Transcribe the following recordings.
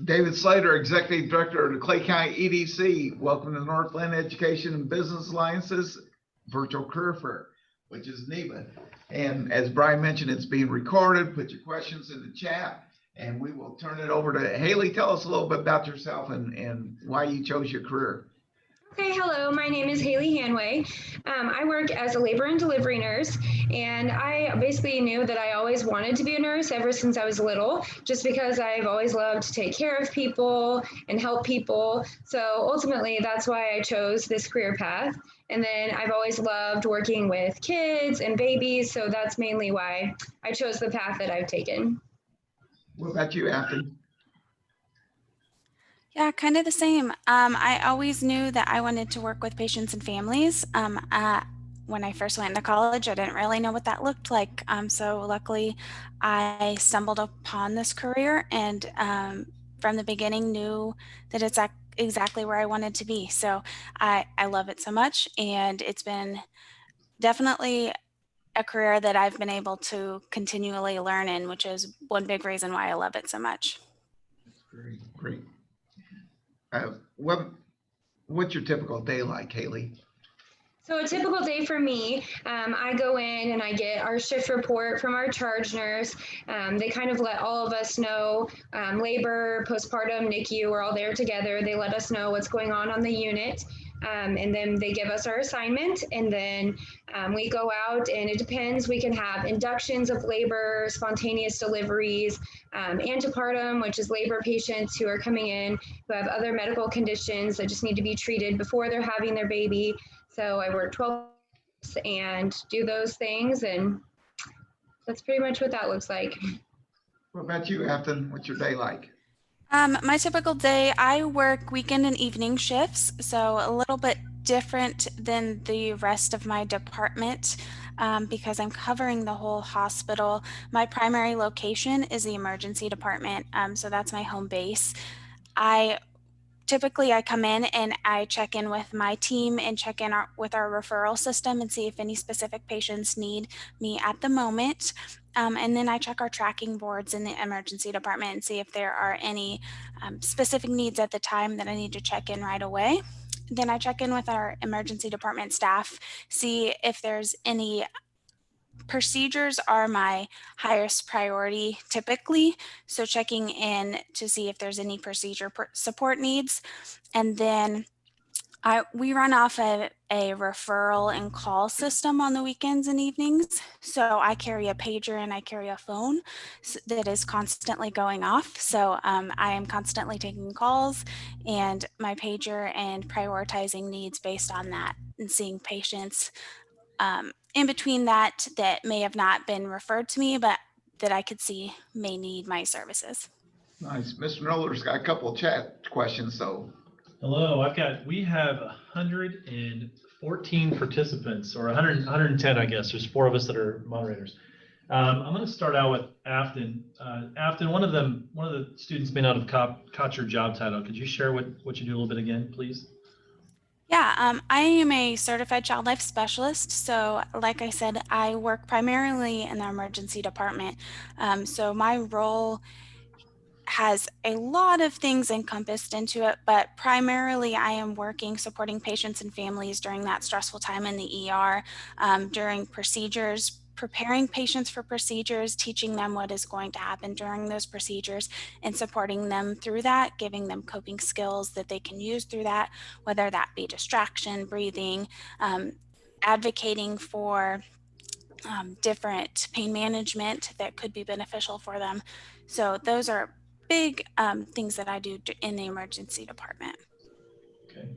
David Slater, Executive Director of the Clay County EDC. Welcome to Northland Education and Business Alliance's Virtual Career Fair, which is NEBA. And as Brian mentioned, it's being recorded. Put your questions in the chat, and we will turn it over to Hailey. Tell us a little bit about yourself and why you chose your career. Okay, hello, my name is Hailey Hanway. I work as a labor and delivery nurse, and I basically knew that I always wanted to be a nurse ever since I was little, just because I've always loved to take care of people and help people. So ultimately, that's why I chose this career path. And then I've always loved working with kids and babies, so that's mainly why I chose the path that I've taken. What about you, Afton? Yeah, kind of the same. I always knew that I wanted to work with patients and families. When I first went into college, I didn't really know what that looked like. So luckily, I stumbled upon this career and from the beginning knew that it's exactly where I wanted to be. So I love it so much, and it's been definitely a career that I've been able to continually learn in, which is one big reason why I love it so much. That's great. What's your typical day like, Hailey? So a typical day for me, I go in and I get our shift report from our charge nurse. They kind of let all of us know, labor, postpartum, NICU, we're all there together. They let us know what's going on the unit. And then they give us our assignment, and then we go out, and it depends. We can have inductions of labor, spontaneous deliveries, antepartum, which is labor patients who are coming in who have other medical conditions that just need to be treated before they're having their baby. So I work 12 hours and do those things, and that's pretty much what that looks like. What about you, Afton? What's your day like? My typical day, I work weekend and evening shifts, so a little bit different than the rest of my department because I'm covering the whole hospital. My primary location is the emergency department, so that's my home base. Typically, I come in and I check in with my team and check in with our referral system and see if any specific patients need me at the moment. And then I check our tracking boards in the emergency department and see if there are any specific needs at the time that I need to check in right away. Then I check in with our emergency department staff, see if there's any procedures are my highest priority typically. So checking in to see if there's any procedure support needs. And then we run off of a referral and call system on the weekends and evenings. So I carry a pager and I carry a phone that is constantly going off. So I am constantly taking calls and my pager and prioritizing needs based on that and seeing patients in between that may have not been referred to me, but that I could see may need my services. Nice. Mr. Miller's got a couple of chat questions, so. Hello, we have 114 participants, or 110, I guess. There's 4 of us that are moderators. I'm going to start out with Afton. Afton, one of the students may not have caught your job title. Could you share what you do a little bit again, please? Yeah, I am a certified child life specialist. So like I said, I work primarily in the emergency department. So my role has a lot of things encompassed into it, but primarily I am supporting patients and families during that stressful time in the ER, during procedures, preparing patients for procedures, teaching them what is going to happen during those procedures, and supporting them through that, giving them coping skills that they can use through that, whether that be distraction, breathing, advocating for different pain management that could be beneficial for them. So those are big things that I do in the emergency department. Okay,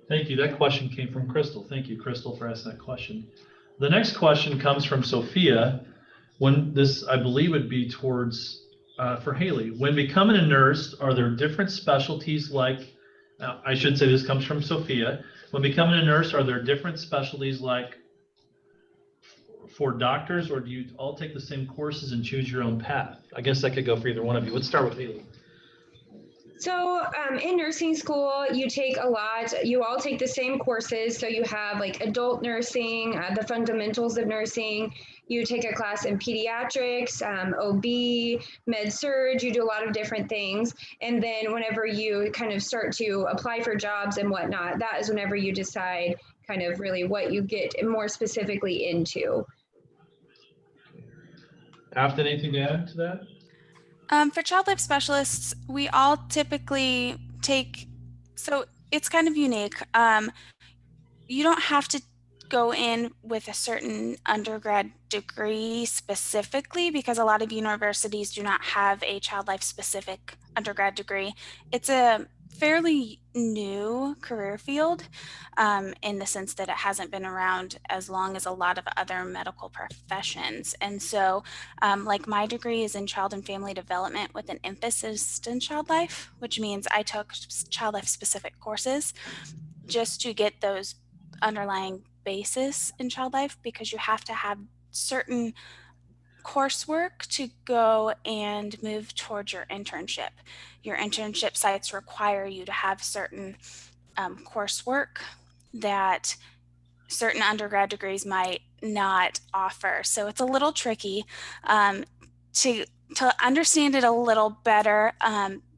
thank you. That question came from Crystal. Thank you, Crystal, for asking that question. The next question comes from Sophia. I believe would be towards for Hailey. When becoming a nurse, are there different specialties I should say this comes from Sophia. When becoming a nurse, are there different specialties like for doctors, or do you all take the same courses and choose your own path? I guess that could go for either one of you. Let's start with Hailey. So in nursing school, you all take the same courses. So you have like adult nursing, the fundamentals of nursing. you take a class in pediatrics, OB, med surg, you do a lot of different things. And then whenever you kind of start to apply for jobs and whatnot, that is whenever you decide kind of really what you get more specifically into. Afton, anything to add to that? For child life specialists, we all typically take, so it's kind of unique. You don't have to go in with a certain undergrad degree specifically, because a lot of universities do not have a child life specific undergrad degree. It's a fairly new career field in the sense that it hasn't been around as long as a lot of other medical professions. And so like my degree is in child and family development with an emphasis in child life, which means I took child life specific courses just to get those underlying basis in child life, because you have to have certain coursework to go and move towards your internship. Your internship sites require you to have certain coursework that certain undergrad degrees might not offer. So it's a little tricky. To understand it a little better,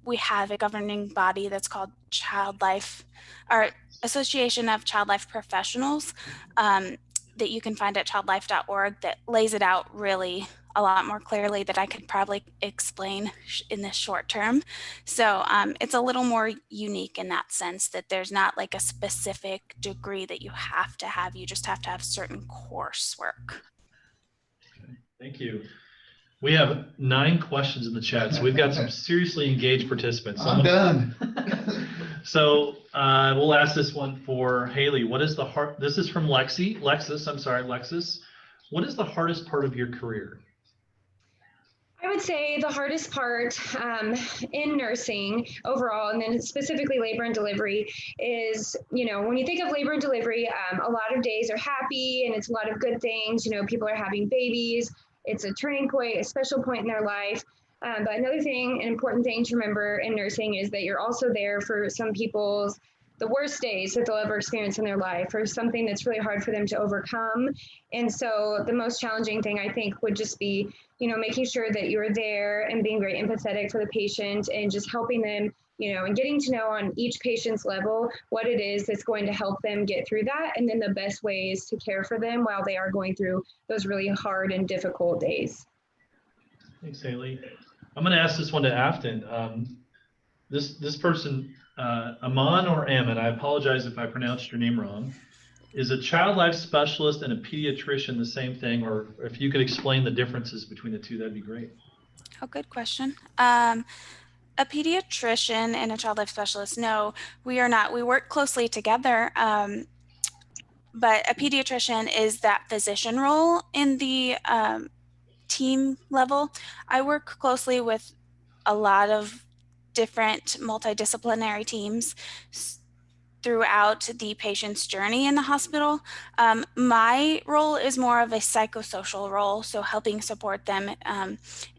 we have a governing body that's called Child Life, or Association of Child Life Professionals, that you can find at childlife.org, that lays it out really a lot more clearly that I could probably explain in this short term. So it's a little more unique in that sense, that there's not like a specific degree that you have to have. You just have to have certain coursework. Okay, thank you. We have 9 questions in the chat, so we've got some seriously engaged participants. I'm done. So we'll ask this one for Hailey. What is the hard? This is from Lexus. I'm sorry, Lexus. What is the hardest part of your career? I would say the hardest part in nursing overall, and then specifically labor and delivery, is, when you think of labor and delivery, a lot of days are happy and it's a lot of good things. People are having babies. It's a turning point, a special point in their life. But another thing, an important thing to remember in nursing, is that you're also there for some people's the worst days that they'll ever experience in their life, or something that's really hard for them to overcome. And so the most challenging thing, I think, would just be, making sure that you're there and being very empathetic for the patient and just helping them, and getting to know on each patient's level what it is that's going to help them get through that, and then the best ways to care for them while they are going through those really hard and difficult days. Thanks, Hailey. I'm going to ask this one to Afton. This person, Aman or Ammon, I apologize if I pronounced your name wrong, is a child life specialist and a pediatrician the same thing? Or if you could explain the differences between the two, that'd be great. Oh, good question. A pediatrician and a child life specialist, no, we are not. We work closely together, but a pediatrician is that physician role in the team level. I work closely with a lot of different multidisciplinary teams throughout the patient's journey in the hospital. My role is more of a psychosocial role, so helping support them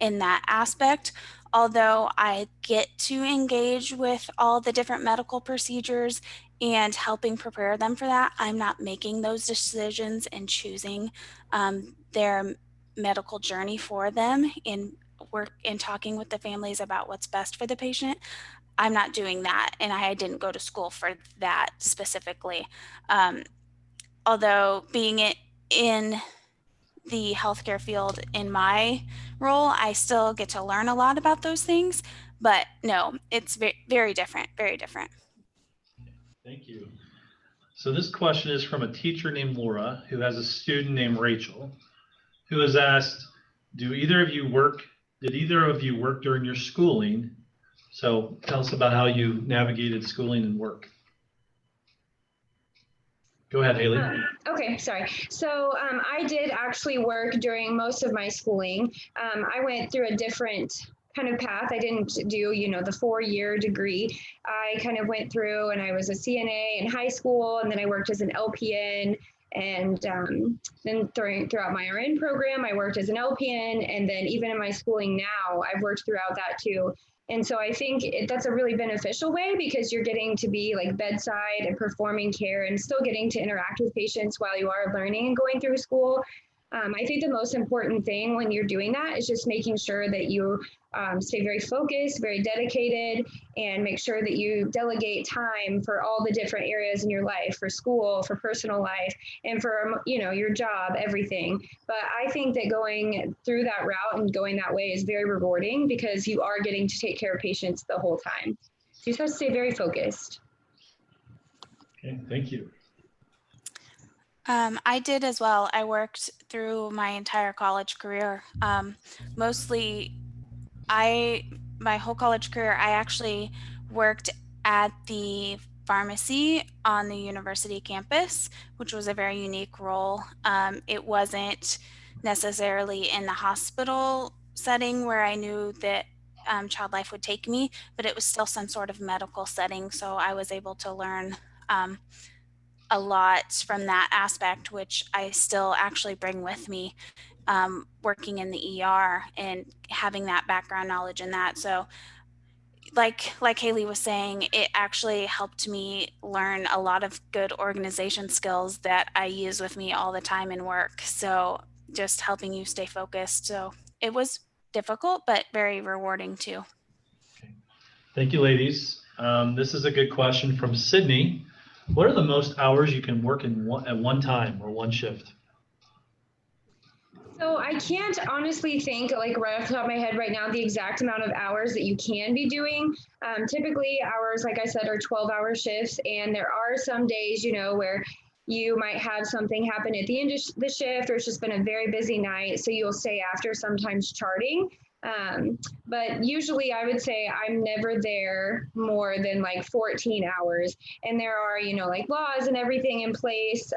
in that aspect. Although I get to engage with all the different medical procedures and helping prepare them for that, I'm not making those decisions and choosing their medical journey for them in work and talking with the families about what's best for the patient. I'm not doing that, and I didn't go to school for that specifically. Although being in the healthcare field in my role, I still get to learn a lot about those things, but no, it's very different, very different. Thank you. So this question is from a teacher named Laura who has a student named Rachel, who has asked, did either of you work during your schooling? So tell us about how you navigated schooling and work. Go ahead, Hailey. Okay, sorry. So I did actually work during most of my schooling. I went through a different kind of path. I didn't do, the 4-year degree. I kind of went through and I was a CNA in high school, and then I worked as an LPN. And then throughout my RN program, I worked as an LPN. And then even in my schooling now, I've worked throughout that too. And so I think that's a really beneficial way, because you're getting to be like bedside and performing care and still getting to interact with patients while you are learning and going through school. I think the most important thing when you're doing that is just making sure that you stay very focused, very dedicated, and make sure that you delegate time for all the different areas in your life, for school, for personal life, and for, you know, your job, everything. But I think that going through that route and going that way is very rewarding because you are getting to take care of patients the whole time. So you just have to stay very focused. Okay, thank you. I did as well. I worked through my entire college career. Mostly, my whole college career, I actually worked at the pharmacy on the university campus, which was a very unique role. It wasn't necessarily in the hospital setting where I knew that child life would take me, but it was still some sort of medical setting. So I was able to learn a lot from that aspect, which I still actually bring with me working in the ER and having that background knowledge in that. So like Hailey was saying, it actually helped me learn a lot of good organization skills that I use with me all the time in work. So just helping you stay focused. So it was difficult, but very rewarding too. Okay. Thank you, ladies. This is a good question from Sydney. What are the most hours you can work at one time or one shift? So I can't honestly think, like right off the top of my head right now, the exact amount of hours that you can be doing. Typically hours, like I said, are 12-hour shifts, and there are some days, you know, where you might have something happen at the end of the shift, or it's just been a very busy night, so you'll stay after, sometimes charting. But usually I would say I'm never there more than like 14 hours. And there are, you know, like laws and everything in place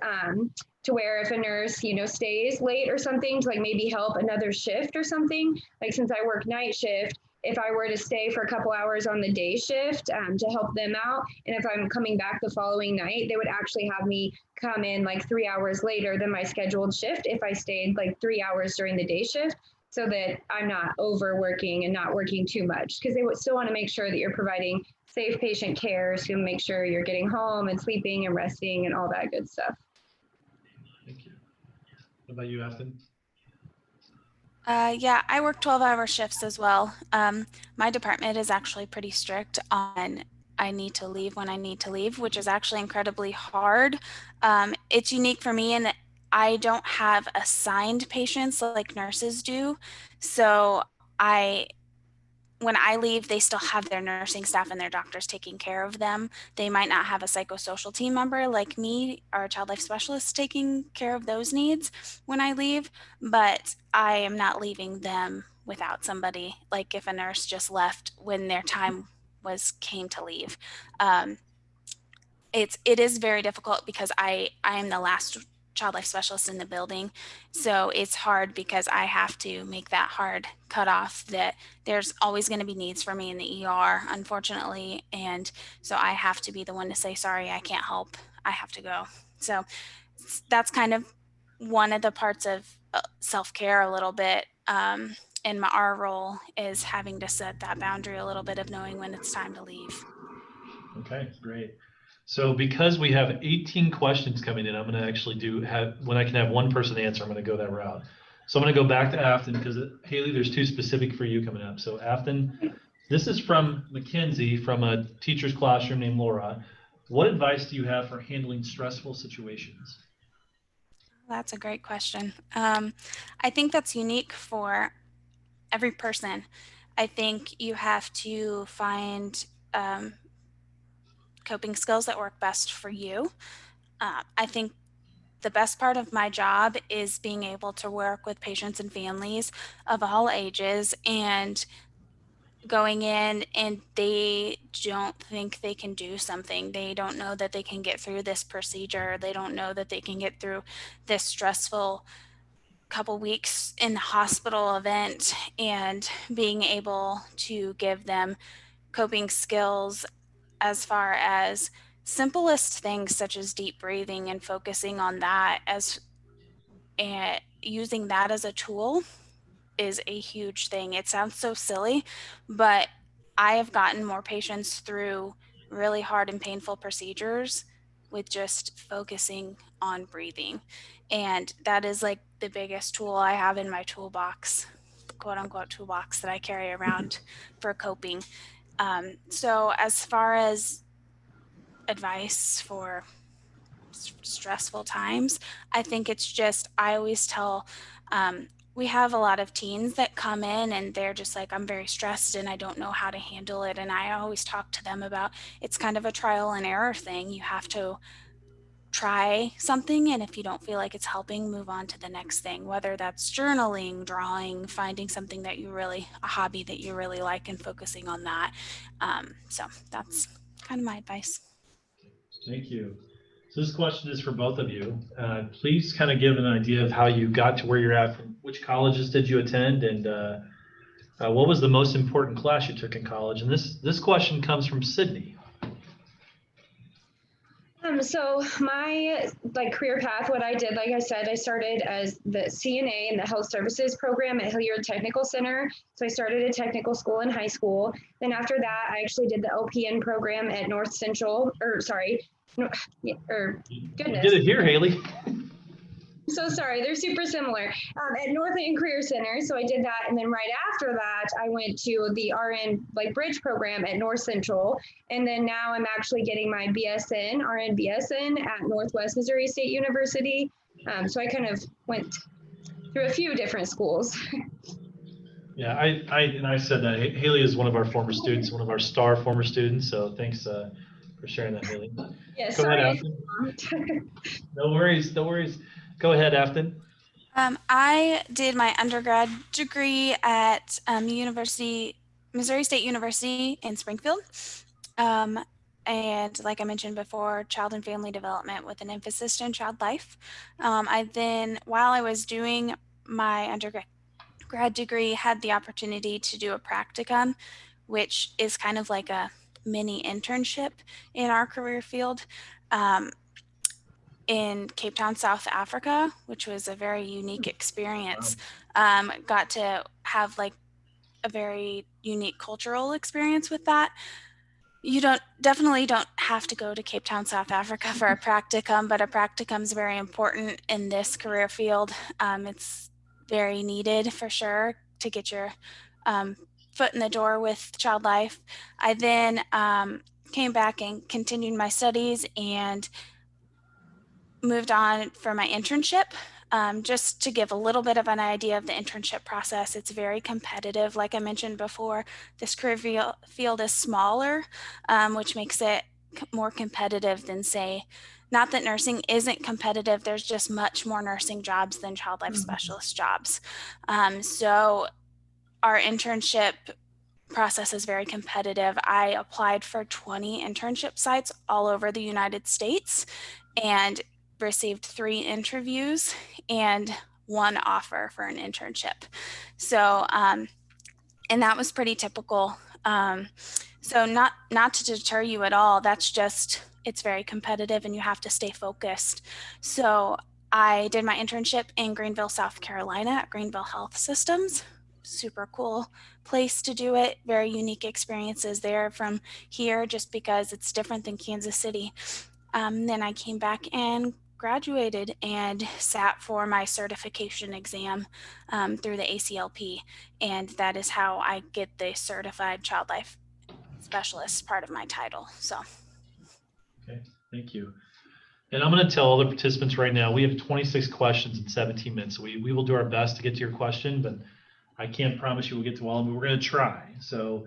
to where if a nurse, you know, stays late or something to like maybe help another shift or something, like since I work night shift, if I were to stay for a couple hours on the day shift to help them out, and if I'm coming back the following night, they would actually have me come in like 3 hours later than my scheduled shift if I stayed like 3 hours during the day shift, so that I'm not overworking and not working too much, because they would still want to make sure that you're providing safe patient care, so make sure you're getting home and sleeping and resting and all that good stuff. Thank you. What about you, Afton? Yeah, I work 12-hour shifts as well. My department is actually pretty strict on I need to leave when I need to leave, which is actually incredibly hard. It's unique for me in that I don't have assigned patients like nurses do. So I when I leave, they still have their nursing staff and their doctors taking care of them. They might not have a psychosocial team member like me or a child life specialist taking care of those needs when I leave, but I am not leaving them without somebody. Like if a nurse just left when their time came to leave. Um, it is very difficult because I am the last child life specialist in the building, so it's hard because I have to make that hard cutoff that there's always going to be needs for me in the ER, unfortunately, and so I have to be the one to say sorry, I can't help, I have to go. So that's kind of one of the parts of self-care a little bit in our role, is having to set that boundary a little bit of knowing when it's time to leave. Okay, great. So because we have 18 questions coming in, I'm going to actually when I can have one person answer, I'm going to go that route. So I'm going to go back to Afton because Hailey, there's two specific for you coming up. So Afton, this is from Mackenzie from a teacher's classroom named Laura. What advice do you have for handling stressful situations? That's a great question. I think that's unique for every person. I think you have to find coping skills that work best for you. I think the best part of my job is being able to work with patients and families of all ages and going in and they don't think they can do something. They don't know that they can get through this procedure. They don't know that they can get through this stressful couple weeks in the hospital event, and being able to give them coping skills as far as simplest things such as deep breathing and focusing on that and using that as a tool is a huge thing. It sounds so silly, but I have gotten more patients through really hard and painful procedures with just focusing on breathing. And that is like the biggest tool I have in my toolbox, quote unquote toolbox, that I carry around for coping. So as far as advice for stressful times, I think it's just, I always tell, we have a lot of teens that come in and they're just like, I'm very stressed and I don't know how to handle it. And I always talk to them about, it's kind of a trial and error thing. You have to try something, and if you don't feel like it's helping, move on to the next thing, whether that's journaling, drawing, finding something that you really, a hobby that you really like, and focusing on that. So that's kind of my advice. Thank you. So this question is for both of you. Please kind of give an idea of how you got to where you're at. From which colleges did you attend, and what was the most important class you took in college? And this question comes from Sydney. So my career path, what I did, like I said, I started as the CNA in the health services program at Hilliard Technical Center. So I started a technical school in high school. Then after that, I actually did the LPN program at North Central, goodness. You did it here, Hailey. So sorry, they're super similar. At Northland Career Center, so I did that, and then right after that, I went to the RN bridge program at North Central, and then now I'm actually getting my BSN, RN BSN at Northwest Missouri State University. So I kind of went through a few different schools. Yeah, I said that Hailey is one of our former students, one of our star former students. So thanks for sharing that, Hailey. Yeah, Go sorry. ahead, Afton. No worries, no worries. Go ahead, Afton. I did my undergrad degree at Missouri State University in Springfield. And like I mentioned before, child and family development with an emphasis in child life. I then, while I was doing my undergrad degree, had the opportunity to do a practicum, which is kind of like a mini internship in our career field. In Cape Town, South Africa, which was a very unique experience. Got to have a very unique cultural experience with that. You definitely don't have to go to Cape Town, South Africa for a practicum, but a practicum is very important in this career field. It's very needed for sure to get your foot in the door with child life. I then came back and continued my studies and moved on for my internship. Just to give a little bit of an idea of the internship process, it's very competitive. Like I mentioned before, this career field is smaller, which makes it more competitive than, say, not that nursing isn't competitive, there's just much more nursing jobs than child life specialist jobs. So our internship process is very competitive. I applied for 20 internship sites all over the United States and received 3 interviews and 1 offer for an internship. So, and that was pretty typical. So not to deter you at all, that's just, it's very competitive and you have to stay focused. So I did my internship in Greenville, South Carolina at Greenville Health Systems. Super cool place to do it. Very unique experiences there from here, just because it's different than Kansas City. Then I came back and graduated and sat for my certification exam through the ACLP. And that is how I get the certified child life specialist part of my title. So. Okay, thank you. And I'm going to tell all the participants right now, we have 26 questions in 17 minutes. So we will do our best to get to your question, but I can't promise you we'll get to all of them, but we're going to try. So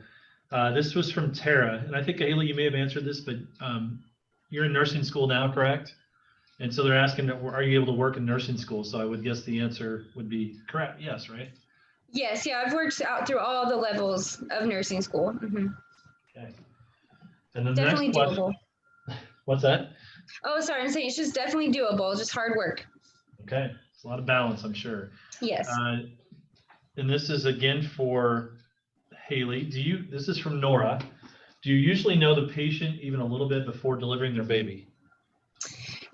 this was from Tara. And I think, Hailey, you may have answered this, but you're in nursing school now, correct? And so they're asking, are you able to work in nursing school? So I would guess the answer would be correct. Yes, right? Yes, yeah, I've worked out through all the levels of nursing school. Mm-hmm. Okay. And then definitely the next question. Doable. What's that? Oh, sorry, I'm saying it's just definitely doable, just hard work. Okay, it's a lot of balance, I'm sure. Yes. And this is again for Hailey. This is from Nora. Do you usually know the patient even a little bit before delivering their baby?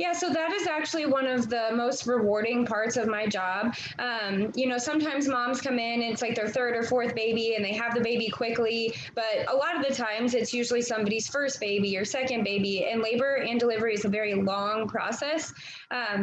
Yeah, so that is actually one of the most rewarding parts of my job. Sometimes moms come in and it's like their third or fourth baby and they have the baby quickly, but a lot of the times it's usually somebody's first baby or second baby, and labor and delivery is a very long process.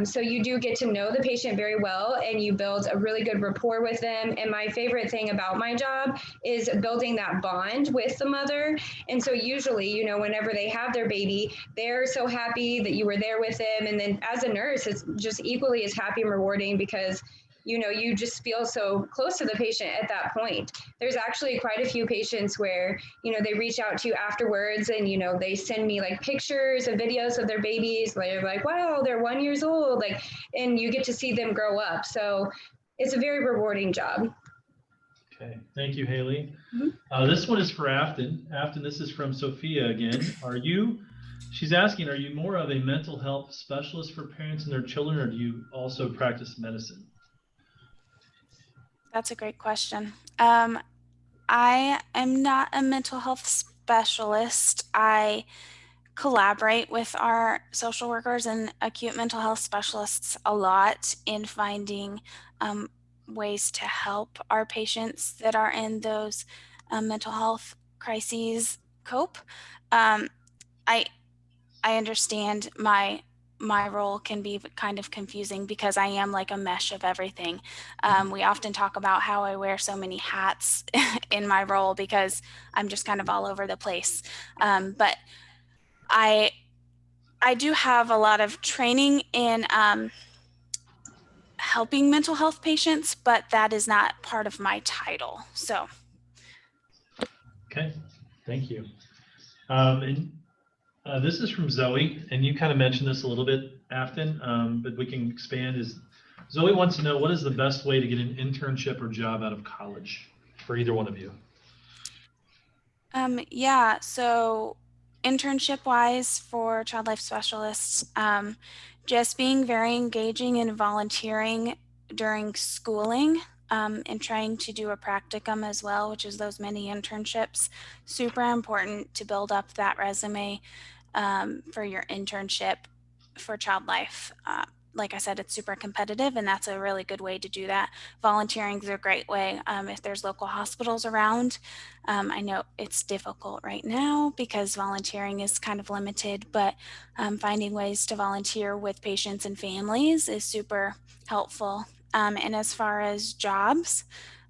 So you do get to know the patient very well and you build a really good rapport with them. And my favorite thing about my job is building that bond with the mother. And so usually, whenever they have their baby, they're so happy that you were there with them. And then as a nurse, it's just equally as happy and rewarding because you just feel so close to the patient at that point. There's actually quite a few patients where, they reach out to you afterwards and, they send me like pictures and videos of their babies. They're like, wow, they're 1 year old. And you get to see them grow up. So it's a very rewarding job. Okay, thank you, Hailey. This one is for Afton. Afton, this is from Sophia again. She's asking, are you more of a mental health specialist for parents and their children, or do you also practice medicine? That's a great question. I am not a mental health specialist. I collaborate with our social workers and acute mental health specialists a lot in finding ways to help our patients that are in those mental health crises cope. I understand my role can be kind of confusing because I am like a mesh of everything. We often talk about how I wear so many hats in my role because I'm just kind of all over the place. But I do have a lot of training in helping mental health patients, but that is not part of my title. So. Okay, thank you. This is from Zoe, and you kind of mentioned this a little bit, Afton, but we can expand. Zoe wants to know, what is the best way to get an internship or job out of college for either one of you? Yeah, so internship wise for child life specialists, just being very engaging and volunteering during schooling, and trying to do a practicum as well, which is those mini internships. Super important to build up that resume for your internship for child life. Like I said, it's super competitive, and that's a really good way to do that. Volunteering is a great way. If there's local hospitals around, I know it's difficult right now because volunteering is kind of limited, but finding ways to volunteer with patients and families is super helpful. And as far as jobs,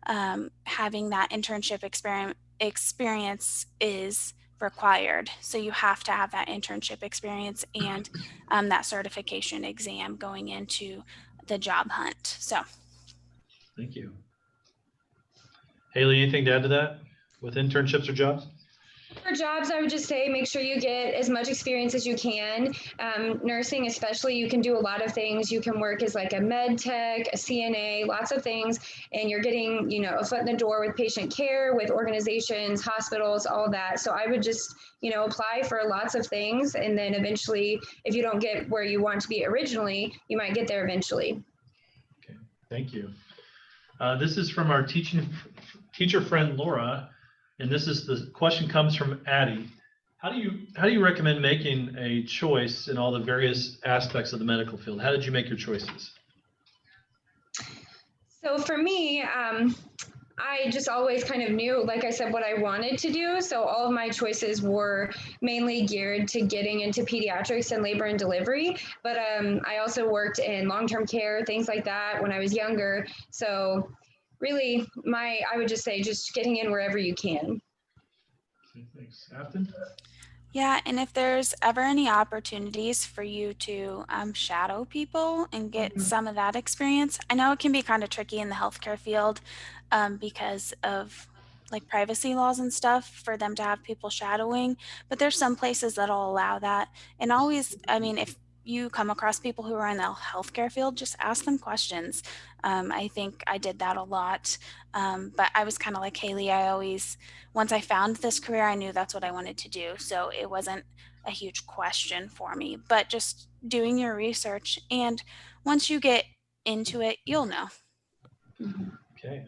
having that internship experience is required. So you have to have that internship experience and that certification exam going into the job hunt. So. Thank you. Hailey, anything to add to that with internships or jobs? For jobs, I would just say make sure you get as much experience as you can. Nursing especially, you can do a lot of things. You can work as like a med tech, a CNA, lots of things, and you're getting, a foot in the door with patient care, with organizations, hospitals, all that. So I would just, apply for lots of things, and then eventually, if you don't get where you want to be originally, you might get there eventually. Okay, thank you. This is from our teacher friend Laura. And the question comes from Addie. How do you recommend making a choice in all the various aspects of the medical field? How did you make your choices? So for me, I just always kind of knew, like I said, what I wanted to do. So all of my choices were mainly geared to getting into pediatrics and labor and delivery. But I also worked in long-term care, things like that when I was younger. So really, I would just say just getting in wherever you can. Okay, thanks. Afton? Yeah, and if there's ever any opportunities for you to shadow people and get some of that experience, I know it can be kind of tricky in the healthcare field because of like privacy laws and stuff for them to have people shadowing, but there's some places that'll allow that. And always, if you come across people who are in the healthcare field, just ask them questions. I think I did that a lot, but I was kind of like Hailey. Once I found this career, I knew that's what I wanted to do. So it wasn't a huge question for me, but just doing your research. And once you get into it, you'll know. Okay.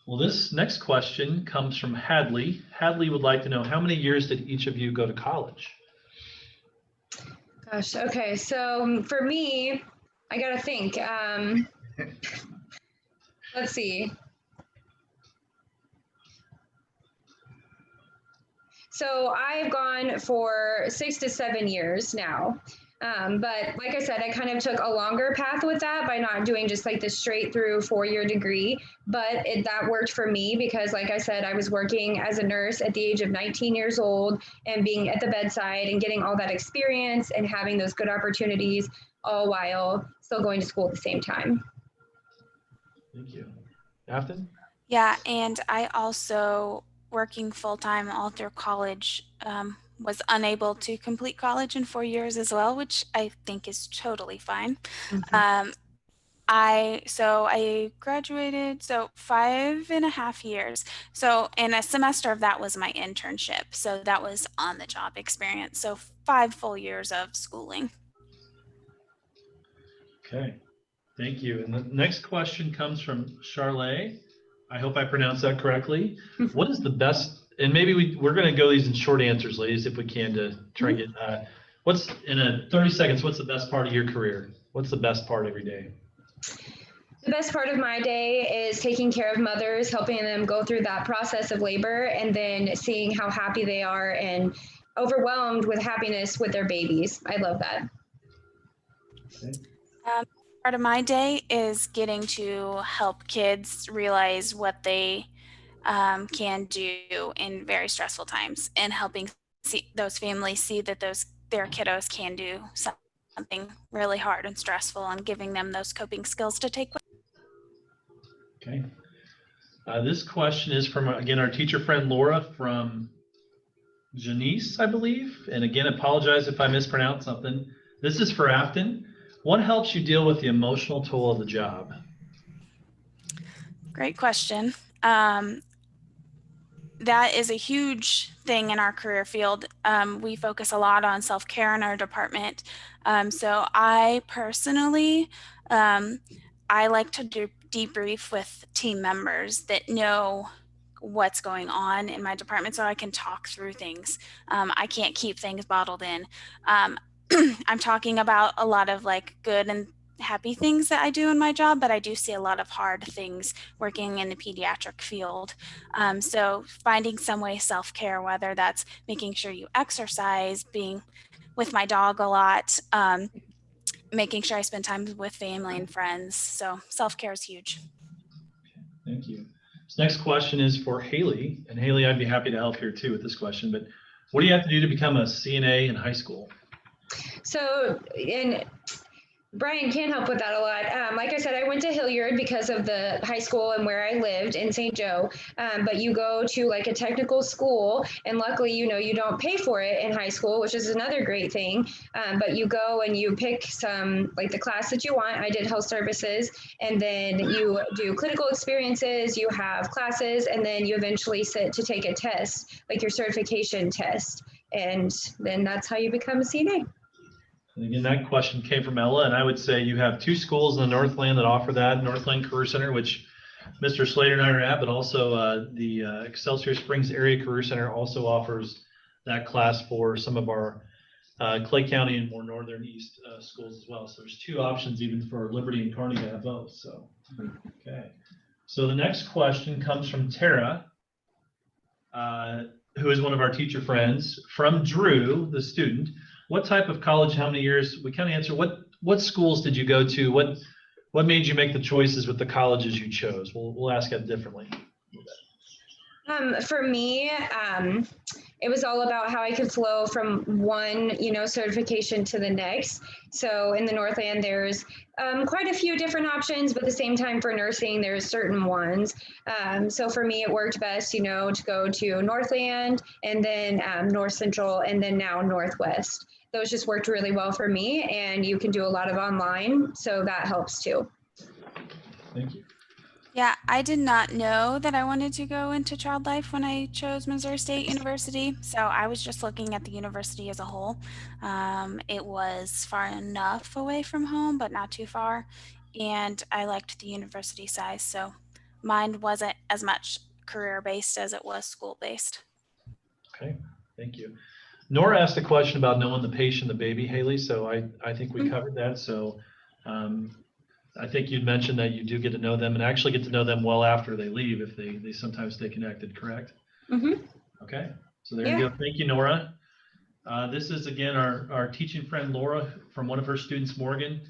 Well, this next question comes from Hadley. Hadley would like to know, how many years did each of you go to college? Gosh, okay. So for me, I gotta think. Let's see. So I've gone for 6 to 7 years now. But like I said, I kind of took a longer path with that by not doing just like the straight through 4-year degree. But that worked for me because, like I said, I was working as a nurse at the age of 19 years old and being at the bedside and getting all that experience and having those good opportunities, all while still going to school at the same time. Thank you. Afton? Yeah, and I also, working full-time all through college, was unable to complete college in 4 years as well, which I think is totally fine. I graduated, so 5.5 years. So, and a semester of that was my internship. So that was on the job experience. So 5 full years of schooling. Okay, thank you. And the next question comes from Charlotte. I hope I pronounced that correctly. What is the best, and maybe we're going to go these in short answers, ladies, if we can, to try and get, what's in 30 seconds, what's the best part of your career? What's the best part every day? The best part of my day is taking care of mothers, helping them go through that process of labor, and then seeing how happy they are and overwhelmed with happiness with their babies. I love that. Okay. Part of my day is getting to help kids realize what they can do in very stressful times, and helping those families see that their kiddos can do something really hard and stressful, and giving them those coping skills to take with. Okay. This question is from, again, our teacher friend Laura from Janice, I believe. And again, apologize if I mispronounce something. This is for Afton. What helps you deal with the emotional toll of the job? Great question. That is a huge thing in our career field. We focus a lot on self-care in our department. So I personally, I like to debrief with team members that know what's going on in my department, so I can talk through things. I can't keep things bottled in. I'm talking about a lot of like good and happy things that I do in my job, but I do see a lot of hard things working in the pediatric field. So finding some way self-care, whether that's making sure you exercise, being with my dog a lot, making sure I spend time with family and friends. So self-care is huge. Thank you. This next question is for Hailey. And Hailey, I'd be happy to help here too with this question, but what do you have to do to become a CNA in high school? So, and Brian can help with that a lot. Like I said, I went to Hilliard because of the high school and where I lived in St. Joe. But you go to like a technical school, and luckily, you don't pay for it in high school, which is another great thing. But you go and you pick some, like the class that you want. I did health services, and then you do clinical experiences, you have classes, and then you eventually sit to take a test, like your certification test. And then that's how you become a CNA. And again, that question came from Ella, and I would say you have 2 schools in the Northland that offer that, Northland Career Center, which Mr. Slater and I are at, but also the Excelsior Springs Area Career Center also offers that class for some of our Clay County and more northern east schools as well. So there's 2 options even for Liberty and Kearney to have both. So, okay. So the next question comes from Tara, who is one of our teacher friends, from Drew, the student. What type of college, how many years? We kind of answer, what schools did you go to? What made you make the choices with the colleges you chose? We'll ask that differently. For me, it was all about how I could flow from one, certification to the next. So in the Northland, there's quite a few different options, but at the same time for nursing, there's certain ones. So for me, it worked best, to go to Northland, and then North Central, and then now Northwest. Those just worked really well for me, and you can do a lot of online, so that helps too. Thank you. Yeah, I did not know that I wanted to go into child life when I chose Missouri State University. So I was just looking at the university as a whole. It was far enough away from home, but not too far. And I liked the university size. So mine wasn't as much career-based as it was school-based. Okay, thank you. Nora asked a question about knowing the patient, the baby, Hailey. So I think we covered that. So I think you'd mentioned that you do get to know them and actually get to know them well after they leave if they sometimes stay connected, correct? Okay, so there you go. Thank you, Nora. This is, again, our teaching friend, Laura, from one of her students, Morgan.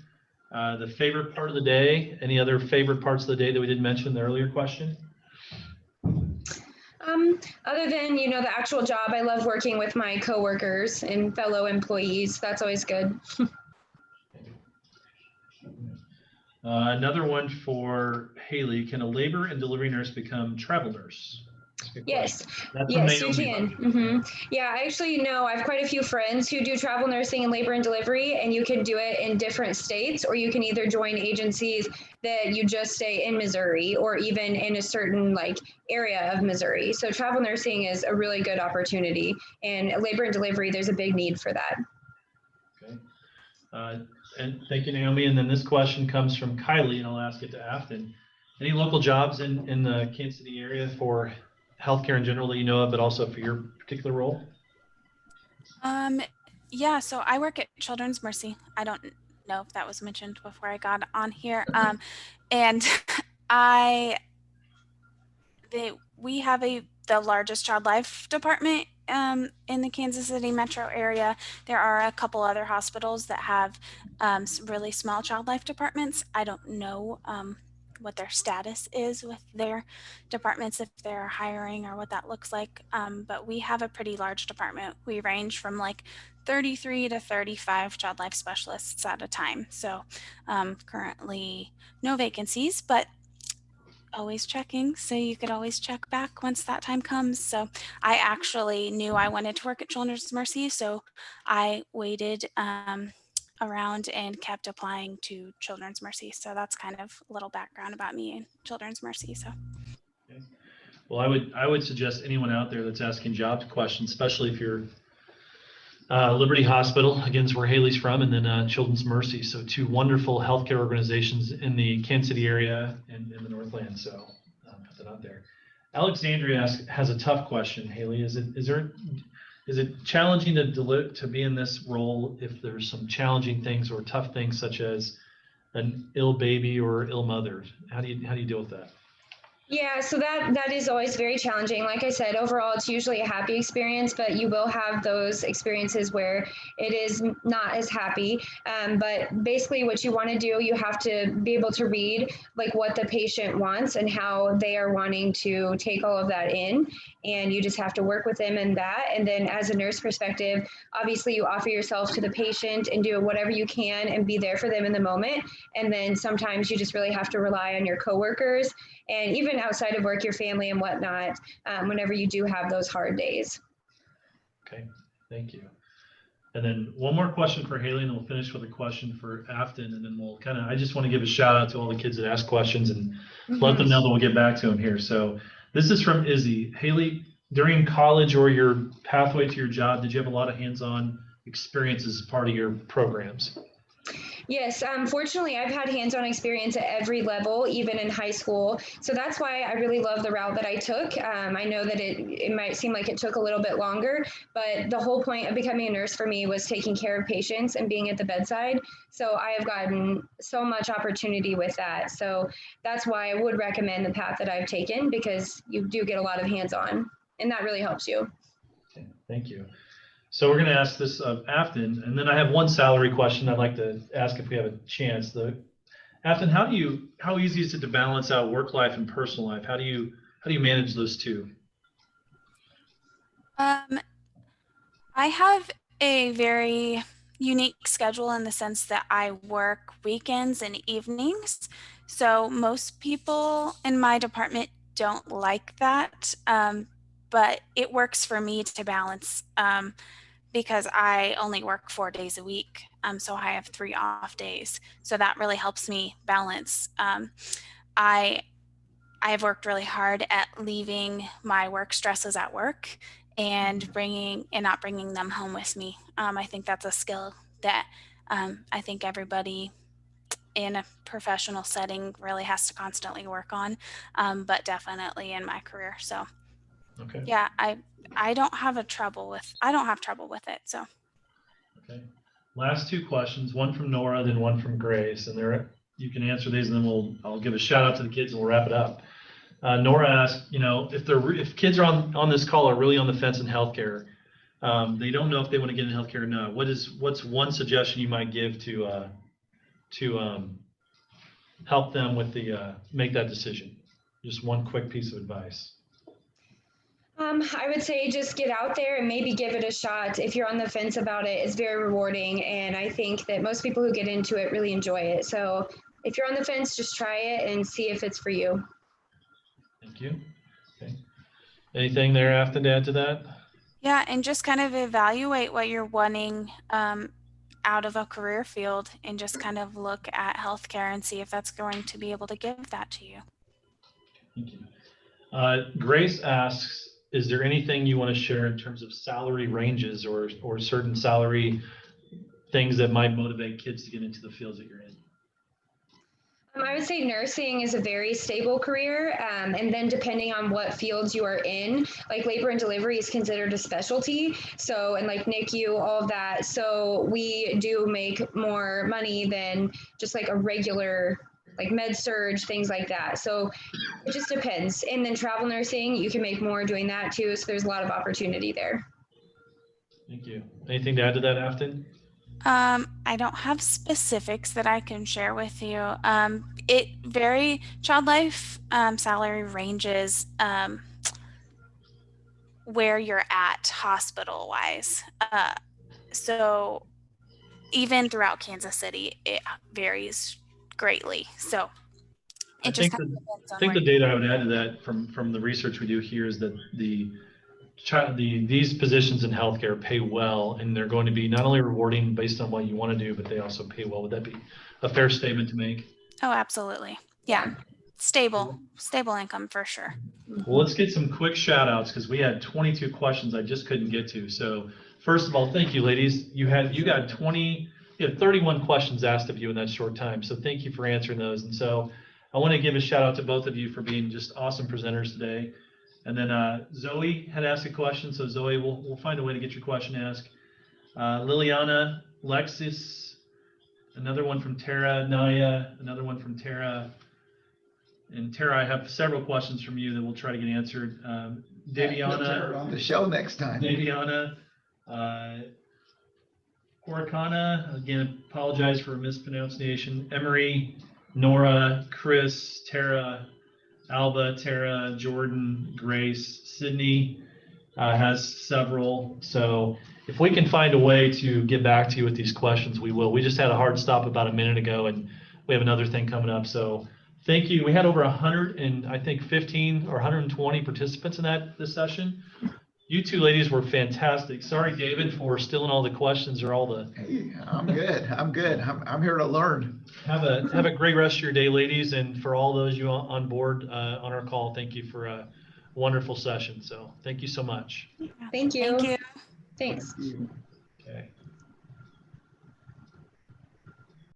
The favorite part of the day, any other favorite parts of the day that we didn't mention in the earlier question? Other than, the actual job, I love working with my coworkers and fellow employees. That's always good. Another one for Hailey. Can a labor and delivery nurse become travel nurse? Yes, That's yes, you can. Yeah, I actually know I have quite a few friends who do travel nursing and labor and delivery, and you can do it in different states, or you can either join agencies that you just stay in Missouri or even in a certain area of Missouri. So travel nursing is a really good opportunity, and labor and delivery, there's a big need for that. Okay. And thank you, Naomi. And then this question comes from Kylie, and I'll ask it to Afton. Any local jobs in the Kansas City area for healthcare in general that you know of, but also for your particular role? Yeah, so I work at Children's Mercy. I don't know if that was mentioned before I got on here. And we have the largest child life department in the Kansas City metro area. There are a couple other hospitals that have really small child life departments. I don't know what their status is with their departments, if they're hiring or what that looks like. But we have a pretty large department. We range from 33 to 35 child life specialists at a time. So currently no vacancies, but always checking. So you could always check back once that time comes. So I actually knew I wanted to work at Children's Mercy. So I waited around and kept applying to Children's Mercy. So that's kind of a little background about me and Children's Mercy. So. Okay. Well, I would suggest anyone out there that's asking job questions, especially if you're Liberty Hospital, again, is where Hailey's from, and then Children's Mercy. So two wonderful healthcare organizations in the Kansas City area and in the Northland. So put that out there. Alexandria has a tough question, Hailey. Is it challenging to be in this role if there's some challenging things or tough things such as an ill baby or ill mother? How do you deal with that? Yeah, so that is always very challenging. Like I said, overall, it's usually a happy experience, but you will have those experiences where it is not as happy. But basically what you want to do, you have to be able to read what the patient wants and how they are wanting to take all of that in. And you just have to work with them in that. And then as a nurse perspective, obviously you offer yourself to the patient and do whatever you can and be there for them in the moment. And then sometimes you just really have to rely on your coworkers and even outside of work, your family and whatnot, whenever you do have those hard days. Okay, thank you. And then one more question for Hailey, and then we'll finish with a question for Afton, and then we'll I just want to give a shout out to all the kids that ask questions and let them know that we'll get back to them here. So this is from Izzy. Hailey, during college or your pathway to your job, did you have a lot of hands-on experiences as part of your programs? Yes, fortunately, I've had hands-on experience at every level, even in high school. So that's why I really love the route that I took. I know that it might seem like it took a little bit longer, but the whole point of becoming a nurse for me was taking care of patients and being at the bedside. So I have gotten so much opportunity with that. So that's why I would recommend the path that I've taken, because you do get a lot of hands-on, and that really helps you. Okay, thank you. So we're going to ask this of Afton, and then I have one salary question I'd like to ask if we have a chance. Afton, how easy is it to balance out work life and personal life? How do you manage those two? I have a very unique schedule in the sense that I work weekends and evenings. So most people in my department don't like that, but it works for me to balance because I only work 4 days a week. So I have 3 off days. So that really helps me balance. I've worked really hard at leaving my work stresses at work and not bringing them home with me. I think that's a skill that I think everybody in a professional setting really has to constantly work on, but definitely in my career. So Okay. Yeah, I don't have trouble with it. So Okay. Last two questions, one from Nora, then one from Grace, and you can answer these, and then I'll give a shout out to the kids and we'll wrap it up. Nora asked, if kids are on this call are really on the fence in healthcare, they don't know if they want to get in healthcare or not. What's one suggestion you might give to help them with make that decision? Just one quick piece of advice. I would say just get out there and maybe give it a shot. If you're on the fence about it, it's very rewarding. And I think that most people who get into it really enjoy it. So if you're on the fence, just try it and see if it's for you. Thank you. Okay. Anything there, Afton, to add to that? yeah, and just kind of evaluate what you're wanting out of a career field, and just kind of look at healthcare and see if that's going to be able to give that to you. Thank you. Grace asks, is there anything you want to share in terms of salary ranges or certain salary things that might motivate kids to get into the fields that you're in? I would say nursing is a very stable career. And then depending on what fields you are in, like labor and delivery is considered a specialty. So, and like NICU, all of that. So we do make more money than just like a regular, like med surge, things like that. So it just depends. And then travel nursing, you can make more doing that too. So there's a lot of opportunity there. Thank you. Anything to add to that, Afton? I don't have specifics that I can share with you. Child life salary ranges where you're at hospital wise. So even throughout Kansas City, it varies greatly. So I think the data I would add to that from the research we do here is that these positions in healthcare pay well, and they're going to be not only rewarding based on what you want to do, but they also pay well. Would that be a fair statement to make? Oh, absolutely. Yeah. Stable income for sure. Well, let's get some quick shout outs because we had 22 questions I just couldn't get to. So first of all, thank you, ladies. You had 31 questions asked of you in that short time. So thank you for answering those. And so I want to give a shout out to both of you for being just awesome presenters today. And then Zoe had asked a question. So Zoe, we'll find a way to get your question asked. Liliana, Lexis, another one from Tara, Naya, another one from Tara. And Tara, I have several questions from you that we'll try to get answered. Daviana, on the show next time. Daviana, Korikana, again, apologize for mispronunciation. Emery, Nora, Chris, Tara, Alba, Tara, Jordan, Grace, Sydney has several. So if we can find a way to get back to you with these questions, we will. We just had a hard stop about a minute ago, and we have another thing coming up. So thank you. We had over 100 and I think 15 or 120 participants in this session. You two ladies were fantastic. Sorry, David, for stealing all the questions or all the. Hey, I'm good. I'm here to learn. Have a great rest of your day, ladies, and for all those you on board on our call, thank you for a wonderful session. So thank you so much. Thank you. Thank you. Thanks. Thank you. Okay.